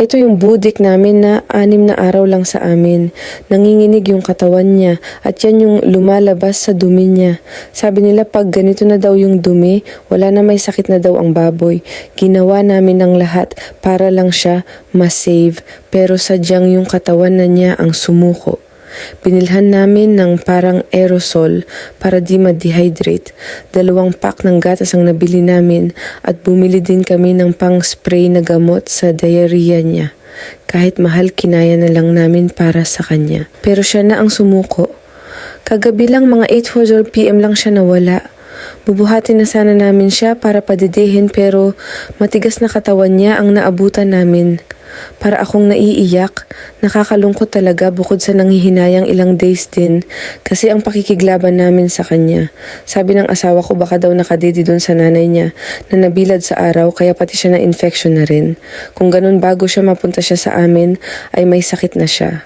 Ito yung budik namin na 6 na araw lang sa amin. Nanginginig yung katawan niya at yan yung lumalabas sa dumi niya. Sabi nila pag ganito na daw yung dumi, wala na, may sakit na daw ang baboy. Ginawa namin ng lahat para lang siya ma-save, pero sadyang yung katawan na niya ang sumuko. Binilhan namin ng parang aerosol para di ma-dehydrate. 2 pack ng gatas ang nabili namin at bumili din kami ng pang-spray na gamot sa diarrhea niya. Kahit mahal, kinaya na lang namin para sa kanya. Pero siya na ang sumuko. Kagabi lang mga 8:40 PM lang siya nawala. Bubuhatin na sana namin siya para padidihin pero matigas na katawan niya ang naabutan namin. Para akong naiiyak, nakakalungkot talaga bukod sa nanghihinayang ilang days din kasi ang pakikiglaban namin sa kanya. Sabi ng asawa ko baka daw nakadidi doon sa nanay niya na nabilad sa araw kaya pati siya na infection na rin. Kung ganun bago siya mapunta siya sa amin ay may sakit na siya.